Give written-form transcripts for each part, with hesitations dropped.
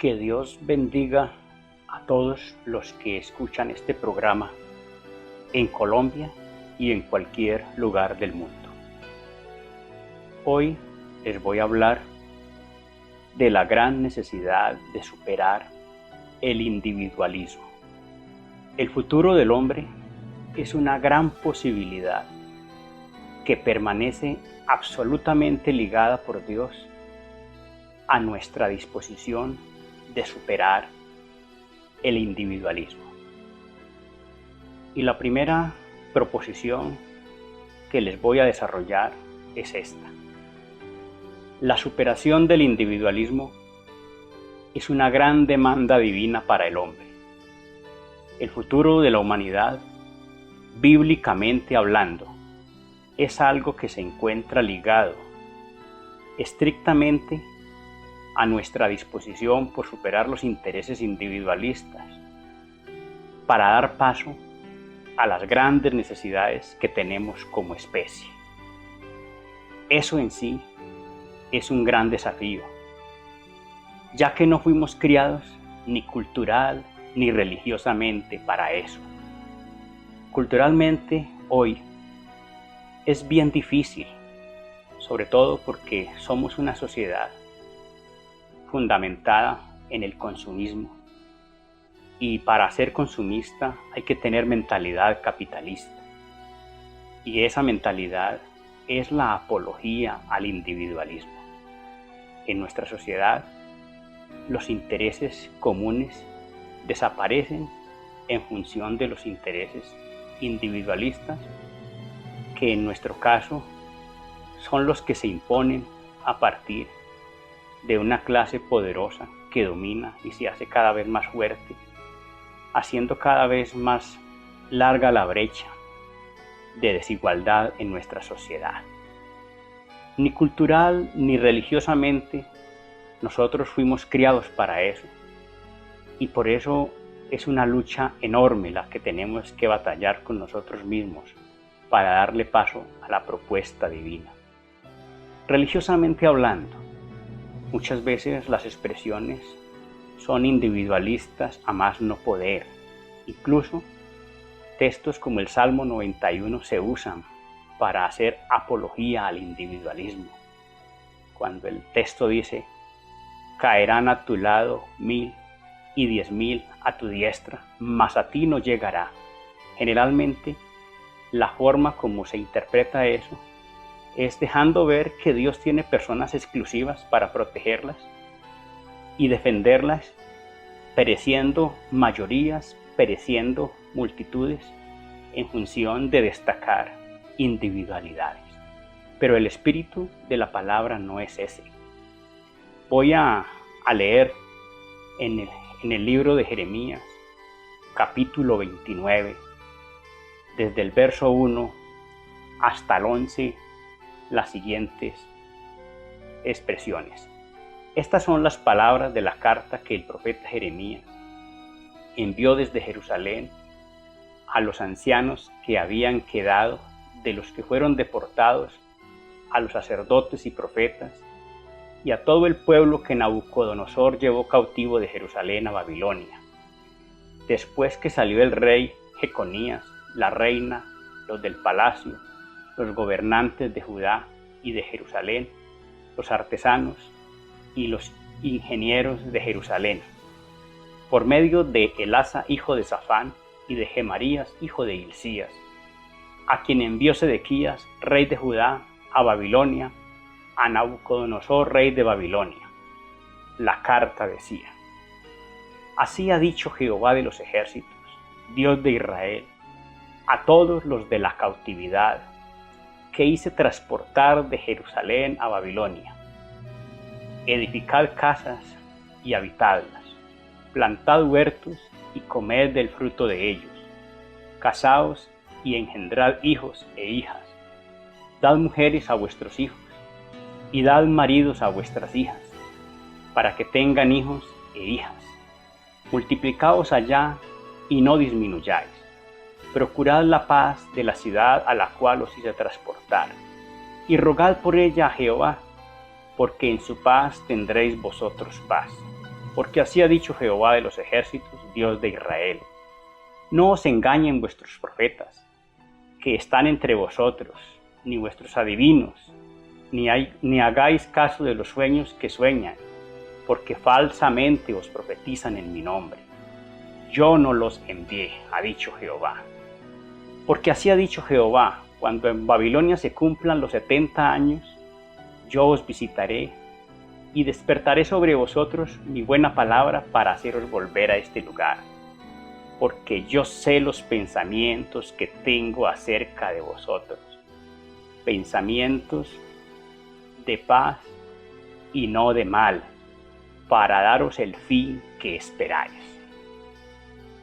Que Dios bendiga a todos los que escuchan este programa en Colombia y en cualquier lugar del mundo. Hoy les voy a hablar de la gran necesidad de superar el individualismo. El futuro del hombre es una gran posibilidad que permanece absolutamente ligada por Dios a nuestra disposición de superar el individualismo. Y la primera proposición que les voy a desarrollar es esta. La superación del individualismo es una gran demanda divina para el hombre. El futuro de la humanidad, bíblicamente hablando, es algo que se encuentra ligado estrictamente a nuestra disposición por superar los intereses individualistas para dar paso a las grandes necesidades que tenemos como especie. Eso en sí es un gran desafío, ya que no fuimos criados ni cultural ni religiosamente para eso. Culturalmente hoy es bien difícil, sobre todo porque somos una sociedad fundamentada en el consumismo, y para ser consumista hay que tener mentalidad capitalista, y esa mentalidad es la apología al individualismo. En nuestra sociedad, los intereses comunes desaparecen en función de los intereses individualistas, que en nuestro caso son los que se imponen a partir de una clase poderosa que domina y se hace cada vez más fuerte, haciendo cada vez más larga la brecha de desigualdad en nuestra sociedad. Ni cultural ni religiosamente nosotros fuimos criados para eso, y por eso es una lucha enorme la que tenemos que batallar con nosotros mismos para darle paso a la propuesta divina. Religiosamente hablando, muchas veces las expresiones son individualistas a más no poder. Incluso textos como el Salmo 91 se usan para hacer apología al individualismo. Cuando el texto dice: caerán a tu lado 1000 y 10.000 a tu diestra, mas a ti no llegará. Generalmente, la forma como se interpreta eso es dejando ver que Dios tiene personas exclusivas para protegerlas y defenderlas, pereciendo mayorías, pereciendo multitudes, en función de destacar individualidades. Pero el espíritu de la palabra no es ese. Voy a leer en el libro de Jeremías, capítulo 29, desde el verso 1 hasta el 11, las siguientes expresiones. Estas son las palabras de la carta que el profeta Jeremías envió desde Jerusalén a los ancianos que habían quedado de los que fueron deportados, a los sacerdotes y profetas, y a todo el pueblo que Nabucodonosor llevó cautivo de Jerusalén a Babilonia. Después que salió el rey Jeconías, la reina, los del palacio, los gobernantes de Judá y de Jerusalén, los artesanos y los ingenieros de Jerusalén, por medio de Elasa, hijo de Safán, y de Gemarías, hijo de Hilcías, a quien envió Sedequías, rey de Judá, a Babilonia, a Nabucodonosor, rey de Babilonia. La carta decía: así ha dicho Jehová de los ejércitos, Dios de Israel, a todos los de la cautividad que hice transportar de Jerusalén a Babilonia: edificad casas y habitadlas, plantad huertos y comed del fruto de ellos, casaos y engendrad hijos e hijas, dad mujeres a vuestros hijos y dad maridos a vuestras hijas, para que tengan hijos e hijas. Multiplicaos allá y no disminuyáis. Procurad la paz de la ciudad a la cual os hice transportar, y rogad por ella a Jehová, porque en su paz tendréis vosotros paz. Porque así ha dicho Jehová de los ejércitos, Dios de Israel: no os engañen vuestros profetas, que están entre vosotros, ni vuestros adivinos, ni hagáis caso de los sueños que sueñan, porque falsamente os profetizan en mi nombre. Yo no los envié, ha dicho Jehová. Porque así ha dicho Jehová: cuando en Babilonia se cumplan los 70 años, yo os visitaré y despertaré sobre vosotros mi buena palabra para haceros volver a este lugar. Porque yo sé los pensamientos que tengo acerca de vosotros, pensamientos de paz y no de mal, para daros el fin que esperáis.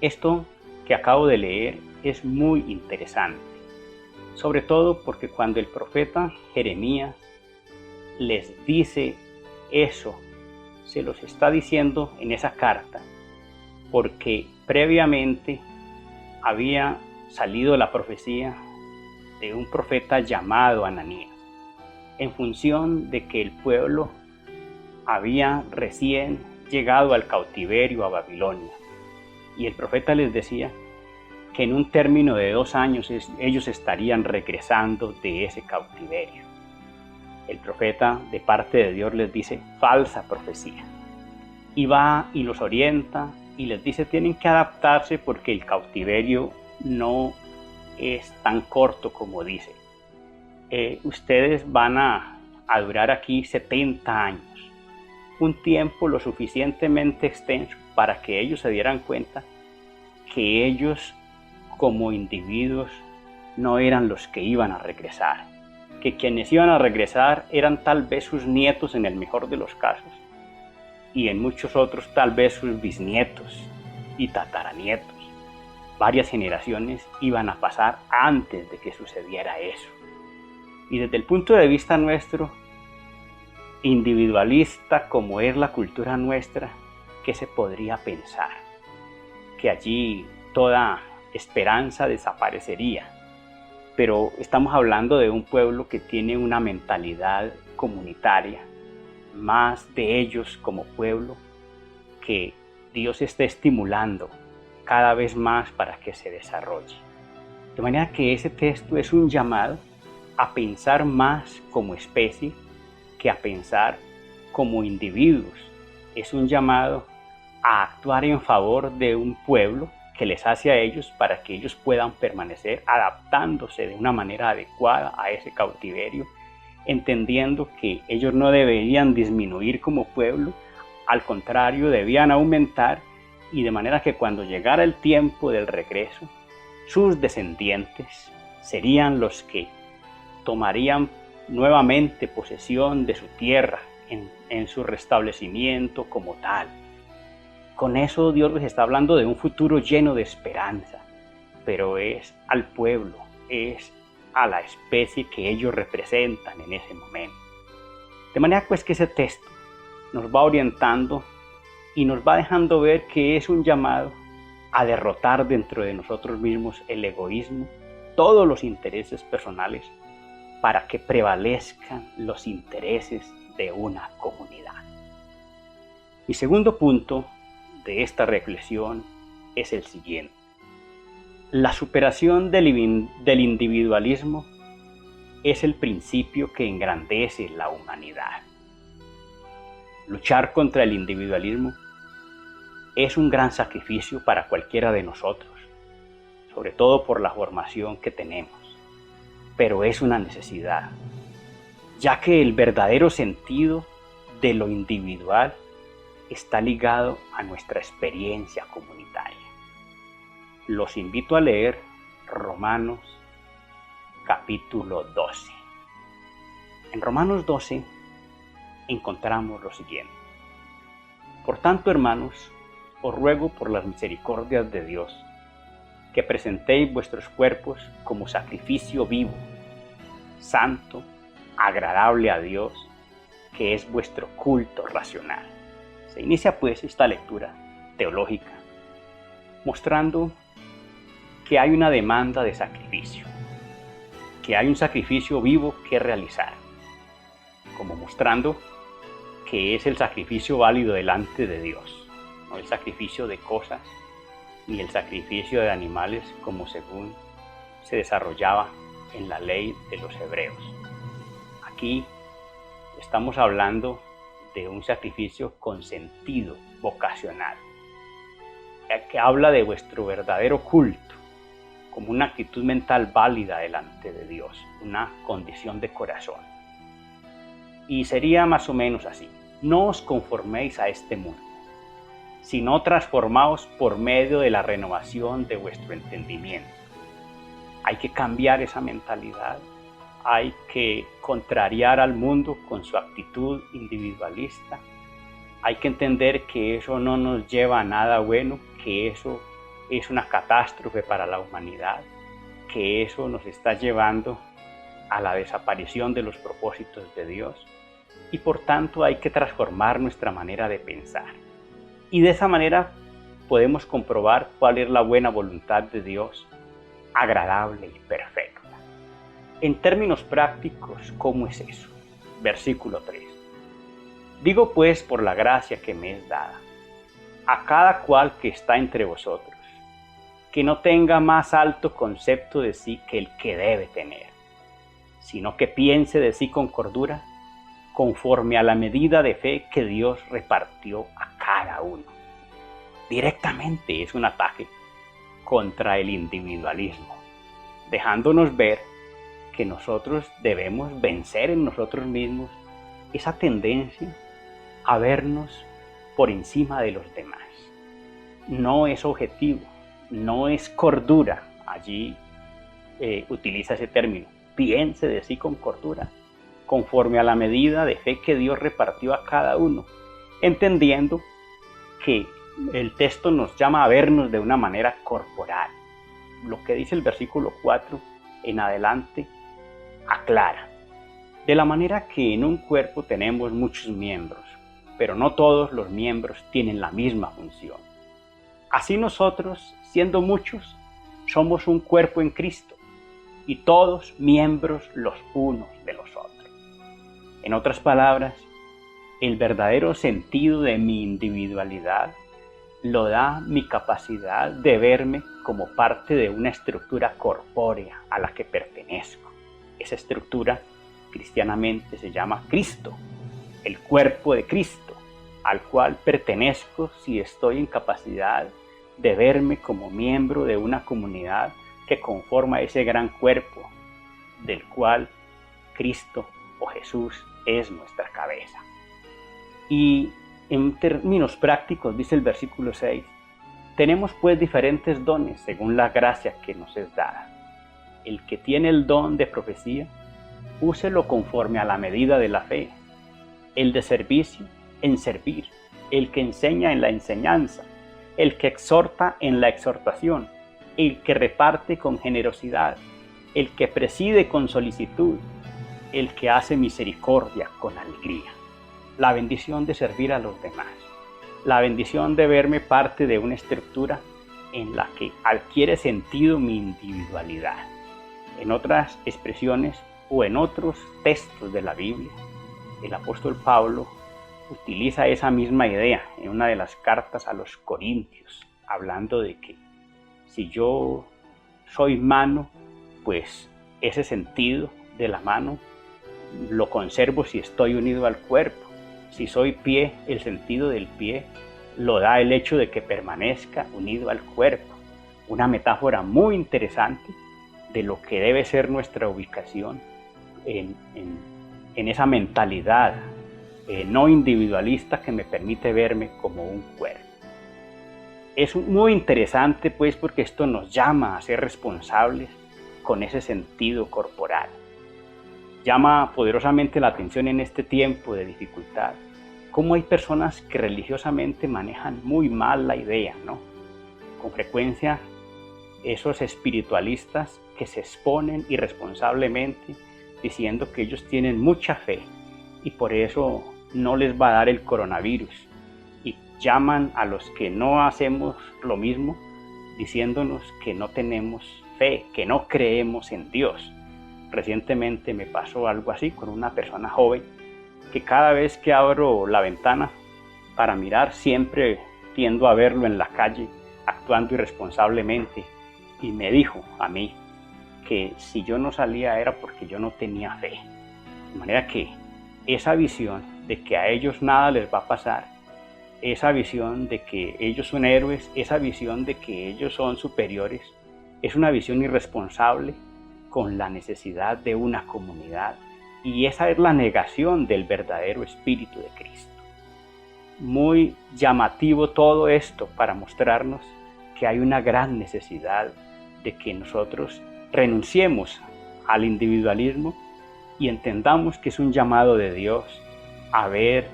Esto que acabo de leer es muy interesante, sobre todo porque cuando el profeta Jeremías les dice eso, se los está diciendo en esa carta, porque previamente había salido la profecía de un profeta llamado Ananías, en función de que el pueblo había recién llegado al cautiverio a Babilonia, y el profeta les decía que en un término de 2 años ellos estarían regresando de ese cautiverio. El profeta de parte de Dios les dice falsa profecía, y va y los orienta y les dice: tienen que adaptarse porque el cautiverio no es tan corto como dice. Ustedes van a durar aquí 70 años, un tiempo lo suficientemente extenso para que ellos se dieran cuenta que ellos como individuos no eran los que iban a regresar, que quienes iban a regresar eran tal vez sus nietos en el mejor de los casos, y en muchos otros tal vez sus bisnietos y tataranietos. Varias generaciones iban a pasar antes de que sucediera eso. Y desde el punto de vista nuestro, individualista como es la cultura nuestra, ¿qué se podría pensar? Que allí toda esperanza desaparecería. Pero estamos hablando de un pueblo que tiene una mentalidad comunitaria, más de ellos como pueblo, que Dios está estimulando cada vez más para que se desarrolle. De manera que ese texto es un llamado a pensar más como especie que a pensar como individuos. Es un llamado a actuar en favor de un pueblo que les hace a ellos para que ellos puedan permanecer adaptándose de una manera adecuada a ese cautiverio, entendiendo que ellos no deberían disminuir como pueblo, al contrario, debían aumentar, y de manera que cuando llegara el tiempo del regreso, sus descendientes serían los que tomarían nuevamente posesión de su tierra en su restablecimiento como tal. Con eso Dios les está hablando de un futuro lleno de esperanza, pero es al pueblo, es a la especie que ellos representan en ese momento. De manera pues que ese texto nos va orientando y nos va dejando ver que es un llamado a derrotar dentro de nosotros mismos el egoísmo, todos los intereses personales, para que prevalezcan los intereses de una comunidad. Mi segundo punto de esta reflexión es el siguiente: la superación del individualismo es el principio que engrandece la humanidad. Luchar contra el individualismo es un gran sacrificio para cualquiera de nosotros, sobre todo por la formación que tenemos, pero es una necesidad, ya que el verdadero sentido de lo individual está ligado a nuestra experiencia comunitaria. Los invito a leer Romanos capítulo 12. En Romanos 12 encontramos lo siguiente: por tanto, hermanos, os ruego por las misericordias de Dios, que presentéis vuestros cuerpos como sacrificio vivo, santo, agradable a Dios, que es vuestro culto racional. Se inicia pues esta lectura teológica mostrando que hay una demanda de sacrificio, que hay un sacrificio vivo que realizar, como mostrando que es el sacrificio válido delante de Dios. no el sacrificio de cosas ni el sacrificio de animales como según se desarrollaba en la ley de los hebreos. Aquí estamos hablando de un sacrificio con sentido vocacional, que habla de vuestro verdadero culto como una actitud mental válida delante de Dios, una condición de corazón. Y sería más o menos así: no os conforméis a este mundo, sino transformaos por medio de la renovación de vuestro entendimiento. Hay que cambiar esa mentalidad, hay que contrariar al mundo con su actitud individualista. Hay que entender que eso no nos lleva a nada bueno, que eso es una catástrofe para la humanidad, que eso nos está llevando a la desaparición de los propósitos de Dios, y por tanto hay que transformar nuestra manera de pensar. Y de esa manera podemos comprobar cuál es la buena voluntad de Dios, agradable y perfecta. En términos prácticos, ¿cómo es eso? Versículo 3. Digo pues por la gracia que me es dada, a cada cual que está entre vosotros, que no tenga más alto concepto de sí que el que debe tener, sino que piense de sí con cordura, conforme a la medida de fe que Dios repartió a cada uno. Directamente es un ataque contra el individualismo, dejándonos ver que nosotros debemos vencer en nosotros mismos esa tendencia a vernos por encima de los demás. No es objetivo, no es cordura. Allí utiliza ese término: piense de sí con cordura, conforme a la medida de fe que Dios repartió a cada uno, entendiendo que el texto nos llama a vernos de una manera corporal. Lo que dice el versículo 4 en adelante aclara: de la manera que en un cuerpo tenemos muchos miembros, pero no todos los miembros tienen la misma función. Así nosotros, siendo muchos, somos un cuerpo en Cristo, y todos miembros los unos de los otros. En otras palabras, el verdadero sentido de mi individualidad lo da mi capacidad de verme como parte de una estructura corpórea a la que pertenezco. Esa estructura cristianamente se llama Cristo, el cuerpo de Cristo, al cual pertenezco si estoy en capacidad de verme como miembro de una comunidad que conforma ese gran cuerpo del cual Cristo o Jesús es nuestra cabeza. Y en términos prácticos, dice el versículo 6, tenemos pues diferentes dones según la gracia que nos es dada. El que tiene el don de profecía, úselo conforme a la medida de la fe. El de servicio, en servir. El que enseña, en la enseñanza. El que exhorta, en la exhortación. El que reparte, con generosidad. El que preside, con solicitud. El que hace misericordia, con alegría. La bendición de servir a los demás. La bendición de verme parte de una estructura en la que adquiere sentido mi individualidad. En otras expresiones o en otros textos de la Biblia, el apóstol Pablo utiliza esa misma idea en una de las cartas a los Corintios, hablando de que si yo soy mano, pues ese sentido de la mano lo conservo si estoy unido al cuerpo. Si soy pie, el sentido del pie lo da el hecho de que permanezca unido al cuerpo. Una metáfora muy interesante de lo que debe ser nuestra ubicación en esa mentalidad no individualista que me permite verme como un cuerpo. Es muy interesante pues porque esto nos llama a ser responsables con ese sentido corporal. Llama poderosamente la atención en este tiempo de dificultad cómo hay personas que religiosamente manejan muy mal la idea, ¿no? Con frecuencia esos espiritualistas que se exponen irresponsablemente diciendo que ellos tienen mucha fe y por eso no les va a dar el coronavirus, y llaman a los que no hacemos lo mismo diciéndonos que no tenemos fe, que no creemos en Dios. Recientemente me pasó algo así con una persona joven que cada vez que abro la ventana para mirar siempre tiendo a verlo en la calle actuando irresponsablemente, y me dijo a mí que si yo no salía era porque yo no tenía fe. De manera que esa visión de que a ellos nada les va a pasar, esa visión de que ellos son héroes, esa visión de que ellos son superiores, es una visión irresponsable con la necesidad de una comunidad, y esa es la negación del verdadero espíritu de Cristo. Muy llamativo todo esto para mostrarnos que hay una gran necesidad de que nosotros renunciemos al individualismo y entendamos que es un llamado de Dios a ver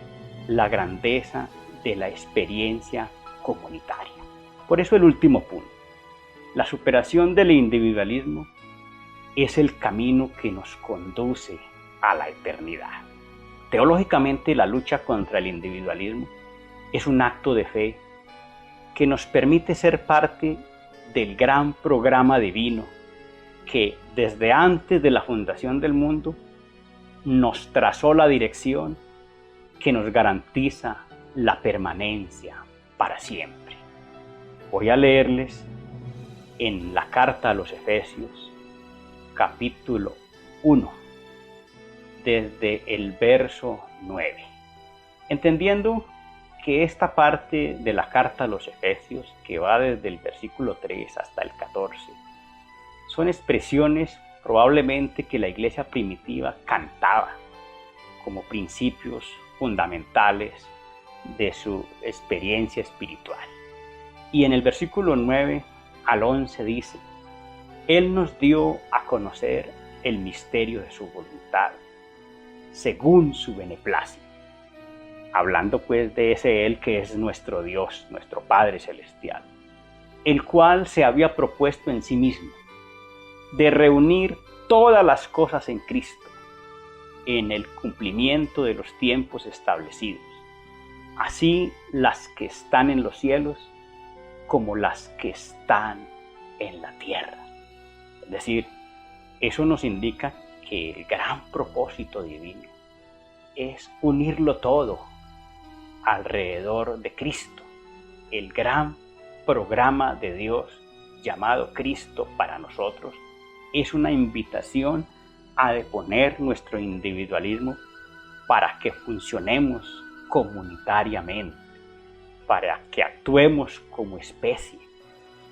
la grandeza de la experiencia comunitaria. Por eso el último punto, la superación del individualismo es el camino que nos conduce a la eternidad. Teológicamente, la lucha contra el individualismo es un acto de fe que nos permite ser parte del gran programa divino que desde antes de la fundación del mundo nos trazó la dirección que nos garantiza la permanencia para siempre. Voy a leerles en la carta a los Efesios, capítulo 1, desde el verso 9. Entendiendo que esta parte de la carta a los Efesios, que va desde el versículo 3 hasta el 14, son expresiones probablemente que la iglesia primitiva cantaba como principios fundamentales de su experiencia espiritual. Y en el versículo 9 al 11 dice: Él nos dio a conocer el misterio de su voluntad, según su beneplácito. Hablando pues de ese Él que es nuestro Dios, nuestro Padre Celestial, el cual se había propuesto en sí mismo de reunir todas las cosas en Cristo, en el cumplimiento de los tiempos establecidos, así las que están en los cielos como las que están en la tierra. Es decir, eso nos indica que el gran propósito divino es unirlo todo alrededor de Cristo, el gran programa de Dios llamado Cristo para nosotros. Es una invitación a deponer nuestro individualismo para que funcionemos comunitariamente, para que actuemos como especie,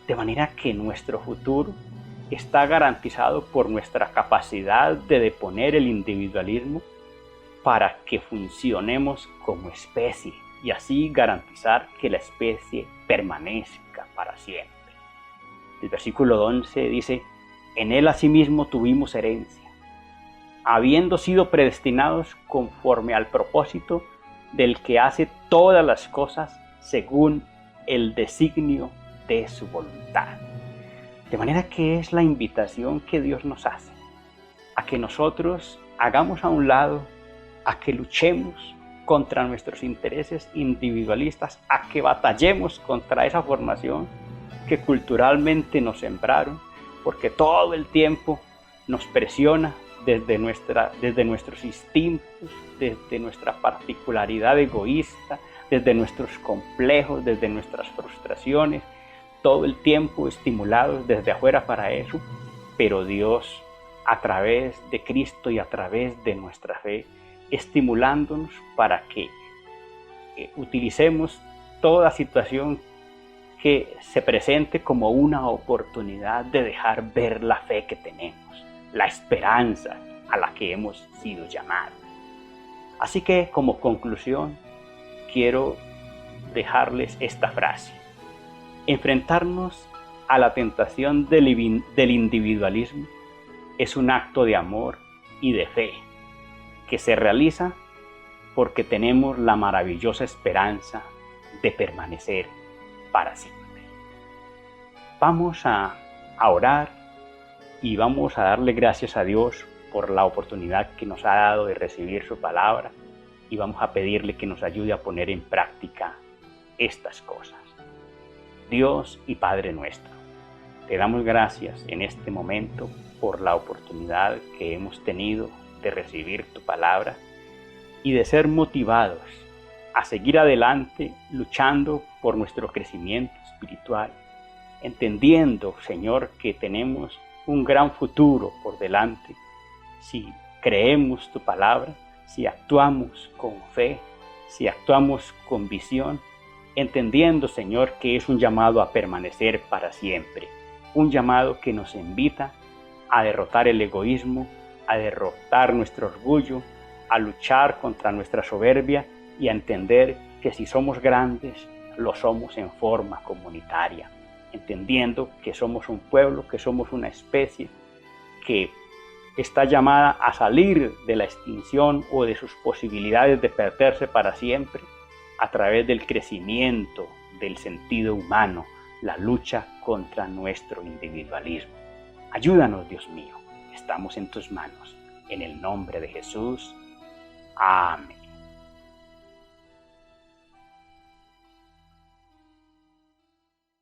de manera que nuestro futuro está garantizado por nuestra capacidad de deponer el individualismo para que funcionemos como especie y así garantizar que la especie permanezca para siempre. El versículo 11 dice: En él asimismo tuvimos herencia, habiendo sido predestinados conforme al propósito del que hace todas las cosas según el designio de su voluntad. De manera que es la invitación que Dios nos hace a que nosotros hagamos a un lado, a que luchemos contra nuestros intereses individualistas, a que batallemos contra esa formación que culturalmente nos sembraron, porque todo el tiempo nos presiona desde nuestros instintos, desde nuestra particularidad egoísta, desde nuestros complejos, desde nuestras frustraciones, todo el tiempo estimulados desde afuera para eso, pero Dios, a través de Cristo y a través de nuestra fe, estimulándonos para que utilicemos toda situación que se presente como una oportunidad de dejar ver la fe que tenemos, la esperanza a la que hemos sido llamados. Así que, como conclusión, quiero dejarles esta frase: enfrentarnos a la tentación del individualismo es un acto de amor y de fe que se realiza porque tenemos la maravillosa esperanza de permanecer para siempre. Vamos a orar y vamos a darle gracias a Dios por la oportunidad que nos ha dado de recibir su palabra, y vamos a pedirle que nos ayude a poner en práctica estas cosas. Dios y Padre nuestro, te damos gracias en este momento por la oportunidad que hemos tenido de recibir tu palabra y de ser motivados a seguir adelante luchando por nuestro crecimiento espiritual, entendiendo, Señor, que tenemos un gran futuro por delante si creemos tu palabra, si actuamos con fe, si actuamos con visión, entendiendo, Señor, que es un llamado a permanecer para siempre, un llamado que nos invita a derrotar el egoísmo, a derrotar nuestro orgullo, a luchar contra nuestra soberbia y a entender que si somos grandes, lo somos en forma comunitaria, entendiendo que somos un pueblo, que somos una especie que está llamada a salir de la extinción o de sus posibilidades de perderse para siempre a través del crecimiento del sentido humano, la lucha contra nuestro individualismo. Ayúdanos, Dios mío, estamos en tus manos. En el nombre de Jesús. Amén.